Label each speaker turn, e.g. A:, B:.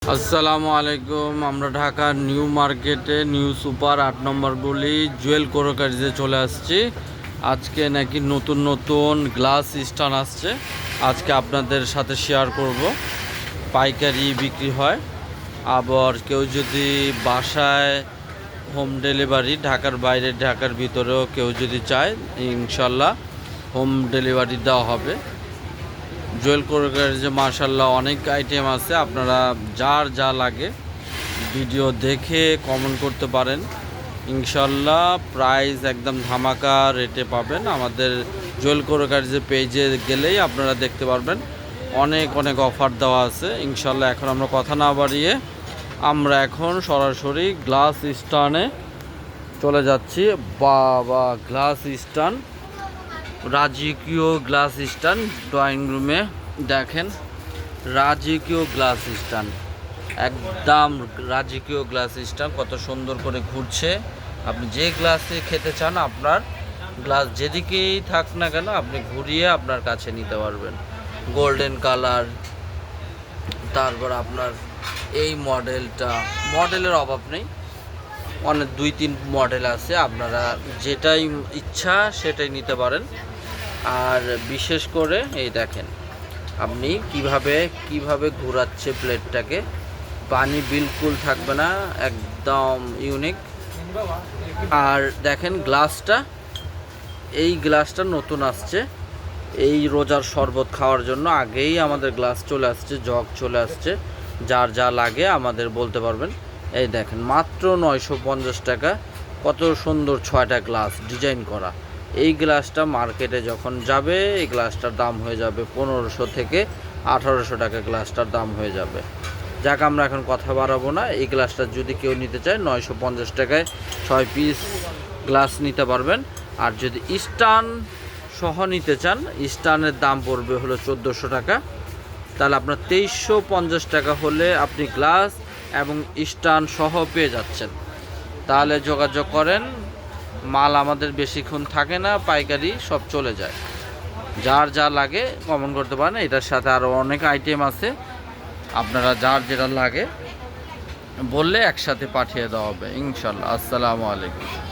A: আসসালামু আলাইকুম। আমরা ঢাকার নিউ মার্কেটে নিউ সুপার 8 নম্বর গলি জুয়েল ক্রোকারিজে চলে আসছি। আজকে নাকি নতুন নতুন গ্লাস স্ট্যান্ড আসছে, আজকে আপনাদের সাথে শেয়ার করব। পাইকারি বিক্রি হয়, আবার কেউ যদি বাসায় হোম ডেলিভারি, ঢাকার বাইরে ঢাকার ভিতরেও কেউ যদি চায়, ইনশাল্লাহ হোম ডেলিভারি দেওয়া হবে। জুয়েল ক্রোকারিজে মাশাআল্লাহ অনেক আইটেম আছে, আপনারা যার যা লাগে ভিডিও দেখে কমেন্ট করতে পারেন। ইনশাল্লাহ প্রাইস একদম ধামাকা রেটে পাবেন। আমাদের জুয়েল ক্রোকারিজে পেজে গেলেই আপনারা দেখতে পারবেন, অনেক অনেক অফার দেওয়া আছে। ইনশাল্লাহ এখন আমরা কথা না বাড়িয়ে আমরা এখন সরাসরি গ্লাস স্ট্যান্ডে চলে যাচ্ছি। বাবা, গ্লাস স্ট্যান্ড, রাজকীয় গ্লাস স্ট্যান্ড। ড্রয়িং রুমে দেখেন রাজকীয় গ্লাস স্ট্যান্ড, একদম রাজকীয় গ্লাস স্ট্যান্ড, কত সুন্দর করে ঘুরছে। আপনি যে গ্লাসে খেতে চান, আপনার গ্লাস যেদিকেই থাক না কেন আপনি ঘুরিয়ে আপনার কাছে নিতে পারবেন। গোল্ডেন কালার, তারপর আপনার এই মডেলের অভাব নেই, অনেক 2-3 মডেল আছে, আপনারা যেটাই ইচ্ছা সেটাই নিতে পারেন। আর বিশেষ করে এই দেখেন আপনি কিভাবে ঘোরাচ্ছে প্লেটটাকে, পানি বিলকুল থাকবে না, একদম ইউনিক। আর দেখেন গ্লাসটা, এই গ্লাসটা নতুন আসছে, এই রোজার শরবত খাওয়ার জন্য আগেই আমাদের গ্লাস চলে আসছে, জগ চলে আসছে। যার যা লাগে আমাদের বলতে পারবেন। এই দেখেন মাত্র 950 টাকা, কত সুন্দর 6টা গ্লাস ডিজাইন করা। এই গ্লাসটা মার্কেটে যখন যাবে, এই গ্লাসটার দাম হয়ে যাবে 1500 থেকে 1800 টাকা, গ্লাসটার দাম হয়ে যাবে। যাক, আমরা এখন কথা বাড়াবো না। এই গ্লাসটা যদি কেউ নিতে চায় 950 টাকায় 6 পিস গ্লাস নিতে পারবেন। আর যদি স্ট্যান্ড সহ নিতে চান, স্ট্যান্ডের দাম পড়বে হলো 1400 টাকা। তাহলে আপনার 2350 টাকা হলে আপনি গ্লাস এবং স্ট্যান্ড সহ পেয়ে যাচ্ছেন। তাহলে যোগাযোগ করেন, মাল আমাদের বেশিক্ষণ থাকে না, পাইকারি সব চলে যায়। যার যা লাগে কমেন্ট করতে পারেন। এটার সাথে আরও অনেক আইটেম আছে, আপনারা যার যেটা লাগে বললে একসাথে পাঠিয়ে দেওয়া হবে ইনশাল্লাহ। আসসালামু আলাইকুম।